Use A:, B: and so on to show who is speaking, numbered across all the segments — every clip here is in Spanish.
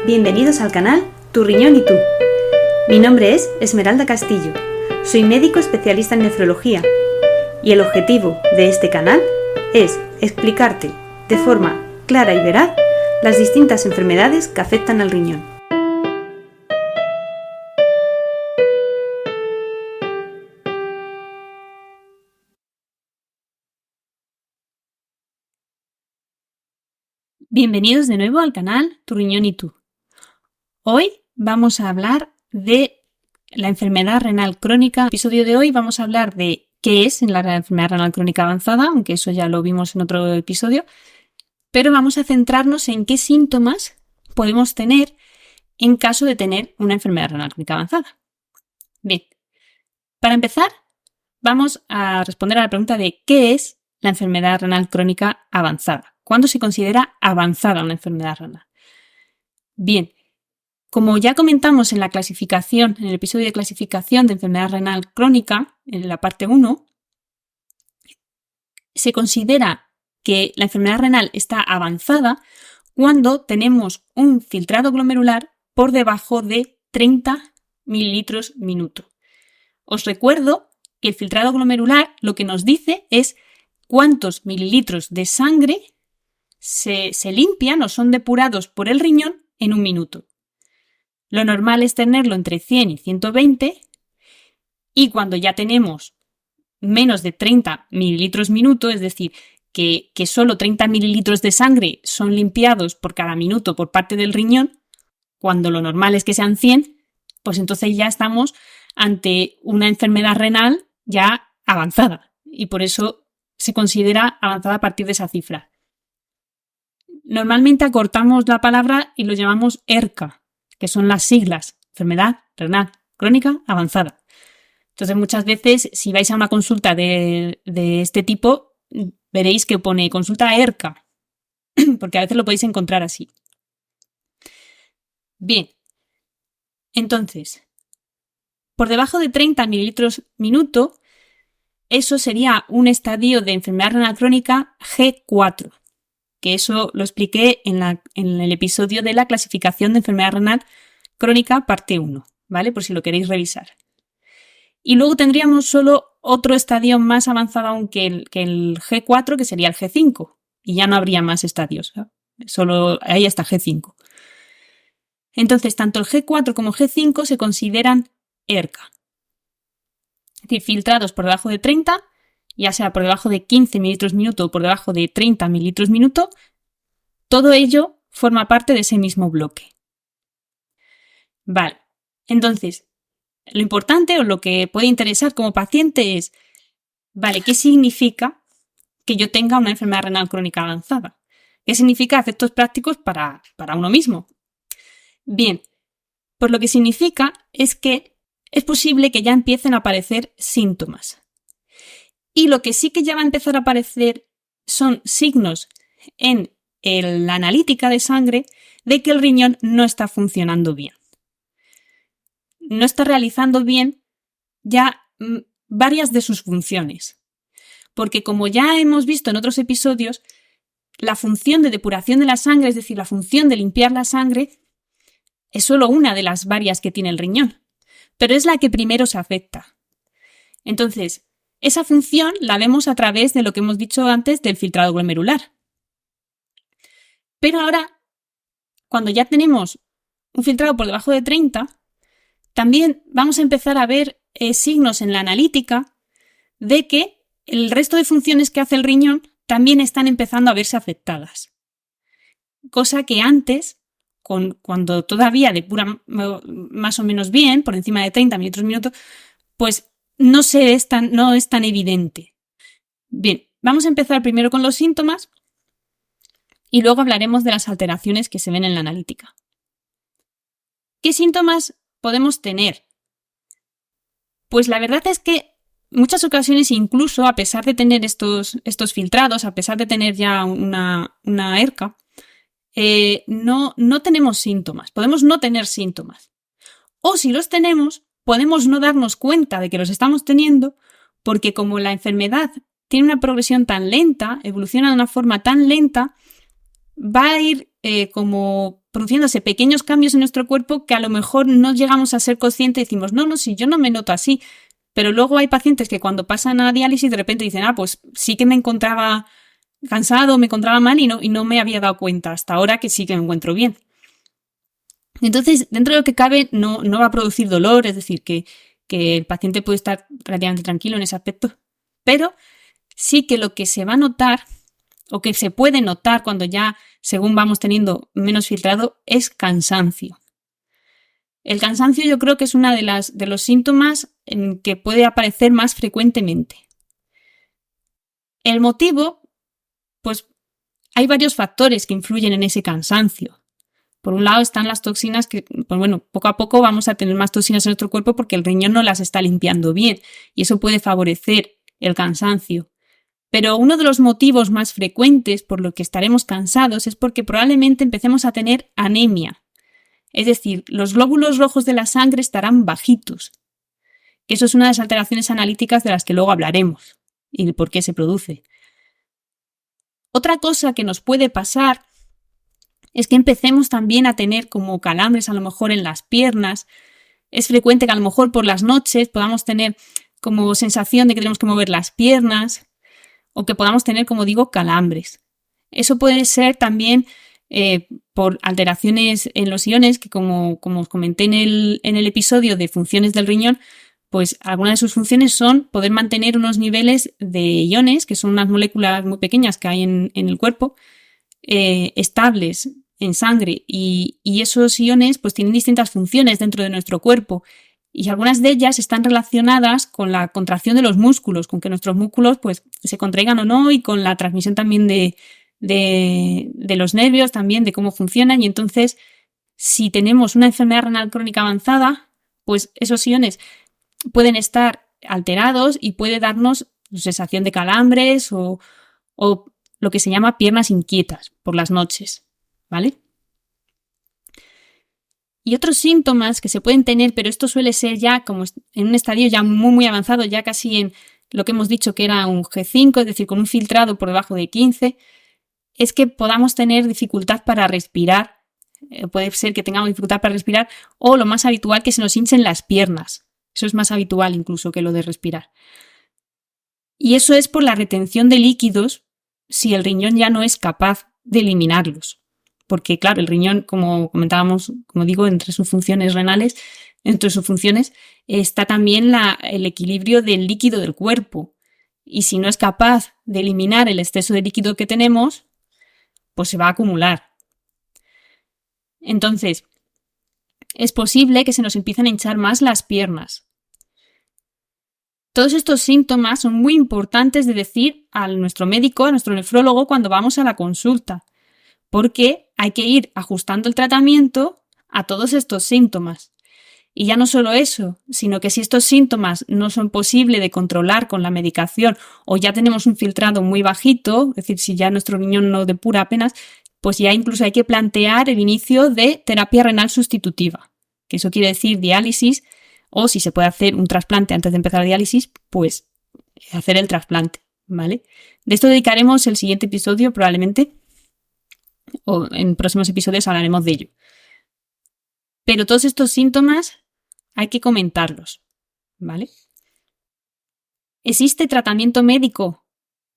A: Bienvenidos al canal Tu Riñón y Tú. Mi nombre es Esmeralda Castillo, soy médico especialista en nefrología y el objetivo de este canal es explicarte de forma clara y veraz las distintas enfermedades que afectan al riñón. Bienvenidos de nuevo al canal Tu Riñón y Tú. Hoy vamos a hablar de la enfermedad renal crónica. En el episodio de hoy vamos a hablar de qué es la enfermedad renal crónica avanzada, aunque eso ya lo vimos en otro episodio, pero vamos a centrarnos en qué síntomas podemos tener en caso de tener una enfermedad renal crónica avanzada. Bien, para empezar vamos a responder a la pregunta de ¿qué es la enfermedad renal crónica avanzada? ¿Cuándo se considera avanzada una enfermedad renal? Bien, como ya comentamos en la clasificación, en el episodio de clasificación de enfermedad renal crónica, en la parte 1, se considera que la enfermedad renal está avanzada cuando tenemos un filtrado glomerular por debajo de 30 mililitros minuto. Os recuerdo que el filtrado glomerular lo que nos dice es cuántos mililitros de sangre se limpian o son depurados por el riñón en un minuto. Lo normal es tenerlo entre 100 y 120 y cuando ya tenemos menos de 30 mililitros minuto, es decir, que solo 30 mililitros de sangre son limpiados por cada minuto por parte del riñón, cuando lo normal es que sean 100, pues entonces ya estamos ante una enfermedad renal ya avanzada y por eso se considera avanzada a partir de esa cifra. Normalmente acortamos la palabra y lo llamamos ERCA, que son las siglas, enfermedad renal crónica avanzada. Entonces muchas veces si vais a una consulta de este tipo veréis que pone consulta ERCA, porque a veces lo podéis encontrar así. Bien, entonces, por debajo de 30 mililitros minuto, eso sería un estadio de enfermedad renal crónica G4. Que eso lo expliqué en el episodio de la clasificación de enfermedad renal crónica parte 1, ¿vale? Por si lo queréis revisar. Y luego tendríamos solo otro estadio más avanzado aún que el G4, que sería el G5, y ya no habría más estadios, ¿no? Solo ahí hasta G5. Entonces, tanto el G4 como el G5 se consideran ERCA. Es decir, filtrados por debajo de 30, ya sea por debajo de 15 mililitros minuto o por debajo de 30 mililitros minuto, todo ello forma parte de ese mismo bloque. Vale, entonces, lo importante o lo que puede interesar como paciente es, vale, ¿qué significa que yo tenga una enfermedad renal crónica avanzada? ¿Qué significa efectos prácticos para uno mismo? Bien, pues lo que significa es que es posible que ya empiecen a aparecer síntomas. Y lo que sí que ya va a empezar a aparecer son signos en la analítica de sangre de que el riñón no está funcionando bien. No está realizando bien ya varias de sus funciones. Porque como ya hemos visto en otros episodios, la función de depuración de la sangre, es decir, la función de limpiar la sangre, es solo una de las varias que tiene el riñón, pero es la que primero se afecta. Entonces, esa función la vemos a través de lo que hemos dicho antes del filtrado glomerular. Pero ahora, cuando ya tenemos un filtrado por debajo de 30, también vamos a empezar a ver signos en la analítica de que el resto de funciones que hace el riñón también están empezando a verse afectadas. Cosa que antes, cuando todavía depura más o menos bien, por encima de 30 mililitros minuto, pues no es tan evidente. Bien, vamos a empezar primero con los síntomas y luego hablaremos de las alteraciones que se ven en la analítica. ¿Qué síntomas podemos tener? Pues la verdad es que en muchas ocasiones, incluso a pesar de tener estos filtrados, a pesar de tener ya una ERCA, no tenemos síntomas. Podemos no tener síntomas. O si los tenemos, podemos no darnos cuenta de que los estamos teniendo porque como la enfermedad tiene una progresión tan lenta, evoluciona de una forma tan lenta, va a ir como produciéndose pequeños cambios en nuestro cuerpo que a lo mejor no llegamos a ser conscientes y decimos, no, si yo no me noto así. Pero luego hay pacientes que cuando pasan a diálisis de repente dicen, pues sí que me encontraba cansado, me encontraba mal y no me había dado cuenta hasta ahora que sí que me encuentro bien. Entonces, dentro de lo que cabe, no va a producir dolor, es decir, que el paciente puede estar relativamente tranquilo en ese aspecto. Pero sí que lo que se va a notar, o que se puede notar cuando ya, según vamos teniendo menos filtrado, es cansancio. El cansancio yo creo que es uno de los síntomas en que puede aparecer más frecuentemente. El motivo, pues hay varios factores que influyen en ese cansancio. Por un lado están las toxinas que, pues bueno, poco a poco vamos a tener más toxinas en nuestro cuerpo porque el riñón no las está limpiando bien y eso puede favorecer el cansancio. Pero uno de los motivos más frecuentes por lo que estaremos cansados es porque probablemente empecemos a tener anemia. Es decir, los glóbulos rojos de la sangre estarán bajitos. Eso es una de las alteraciones analíticas de las que luego hablaremos y por qué se produce. Otra cosa que nos puede pasar es que empecemos también a tener como calambres a lo mejor en las piernas. Es frecuente que a lo mejor por las noches podamos tener como sensación de que tenemos que mover las piernas o que podamos tener, como digo, calambres. Eso puede ser también por alteraciones en los iones, que como os comenté en el episodio de funciones del riñón, pues algunas de sus funciones son poder mantener unos niveles de iones, que son unas moléculas muy pequeñas que hay en el cuerpo, estables en sangre, y esos iones pues tienen distintas funciones dentro de nuestro cuerpo y algunas de ellas están relacionadas con la contracción de los músculos, con que nuestros músculos pues se contraigan o no, y con la transmisión también de los nervios, también de cómo funcionan. Y entonces, si tenemos una enfermedad renal crónica avanzada, pues esos iones pueden estar alterados y puede darnos sensación de calambres o lo que se llama piernas inquietas por las noches, ¿vale? Y otros síntomas que se pueden tener, pero esto suele ser ya como en un estadio ya muy avanzado, ya casi en lo que hemos dicho que era un G5, es decir, con un filtrado por debajo de 15, es que podamos tener dificultad para respirar. Puede ser que tengamos dificultad para respirar, o lo más habitual, que se nos hinchen las piernas. Eso es más habitual incluso que lo de respirar. Y eso es por la retención de líquidos si el riñón ya no es capaz de eliminarlos. Porque, claro, el riñón, como comentábamos, como digo, entre sus funciones renales, entre sus funciones, está también el equilibrio del líquido del cuerpo. Y si no es capaz de eliminar el exceso de líquido que tenemos, pues se va a acumular. Entonces, es posible que se nos empiecen a hinchar más las piernas. Todos estos síntomas son muy importantes de decir a nuestro médico, a nuestro nefrólogo, cuando vamos a la consulta, porque hay que ir ajustando el tratamiento a todos estos síntomas. Y ya no solo eso, sino que si estos síntomas no son posibles de controlar con la medicación o ya tenemos un filtrado muy bajito, es decir, si ya nuestro riñón no depura apenas, pues ya incluso hay que plantear el inicio de terapia renal sustitutiva, que eso quiere decir diálisis, o si se puede hacer un trasplante antes de empezar la diálisis, pues hacer el trasplante, ¿vale? De esto dedicaremos el siguiente episodio probablemente, o en próximos episodios hablaremos de ello. Pero todos estos síntomas hay que comentarlos, ¿vale? Existe tratamiento médico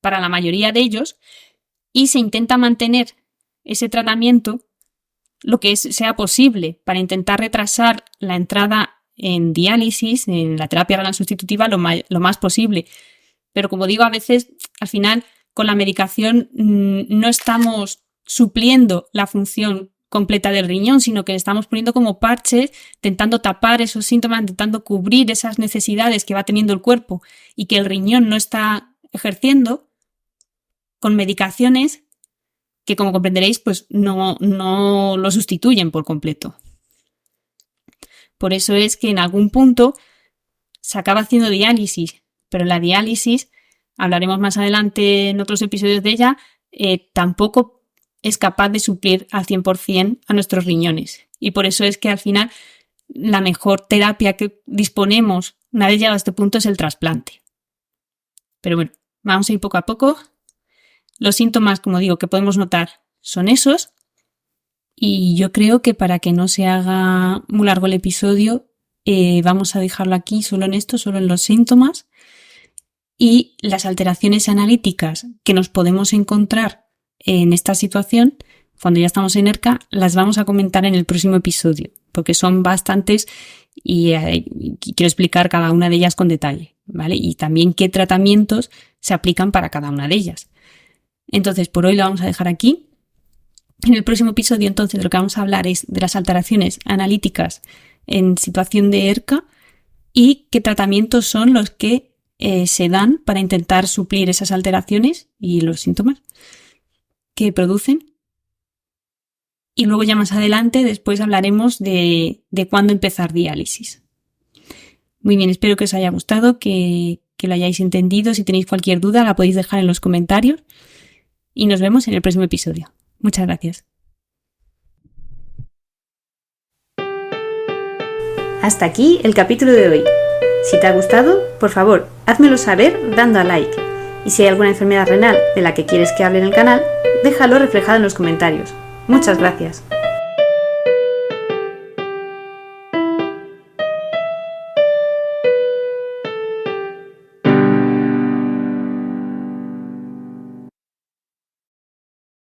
A: para la mayoría de ellos y se intenta mantener ese tratamiento lo que sea posible para intentar retrasar la entrada en diálisis, en la terapia renal sustitutiva, lo más posible. Pero como digo, a veces, al final, con la medicación no estamos supliendo la función completa del riñón, sino que le estamos poniendo como parches, intentando tapar esos síntomas, intentando cubrir esas necesidades que va teniendo el cuerpo y que el riñón no está ejerciendo con medicaciones que, como comprenderéis, pues no lo sustituyen por completo. Por eso es que en algún punto se acaba haciendo diálisis, pero la diálisis, hablaremos más adelante en otros episodios de ella, tampoco es capaz de suplir al 100% a nuestros riñones. Y por eso es que al final la mejor terapia que disponemos una vez llegado a este punto es el trasplante. Pero bueno, vamos a ir poco a poco. Los síntomas, como digo, que podemos notar son esos. Y yo creo que para que no se haga muy largo el episodio, vamos a dejarlo aquí, solo en esto, solo en los síntomas. Y las alteraciones analíticas que nos podemos encontrar en esta situación, cuando ya estamos en ERCA, las vamos a comentar en el próximo episodio, porque son bastantes y quiero explicar cada una de ellas con detalle, ¿vale? Y también qué tratamientos se aplican para cada una de ellas. Entonces, por hoy lo vamos a dejar aquí. En el próximo episodio, entonces, de lo que vamos a hablar es de las alteraciones analíticas en situación de ERCA y qué tratamientos son los que se dan para intentar suplir esas alteraciones y los síntomas que producen. Y luego ya más adelante, después hablaremos de cuándo empezar diálisis. Muy bien, espero que os haya gustado, que lo hayáis entendido. Si tenéis cualquier duda, la podéis dejar en los comentarios. Y nos vemos en el próximo episodio. Muchas gracias. Hasta aquí el capítulo de hoy. Si te ha gustado, por favor, házmelo saber dando a like. Y si hay alguna enfermedad renal de la que quieres que hable en el canal, déjalo reflejado en los comentarios. Muchas gracias.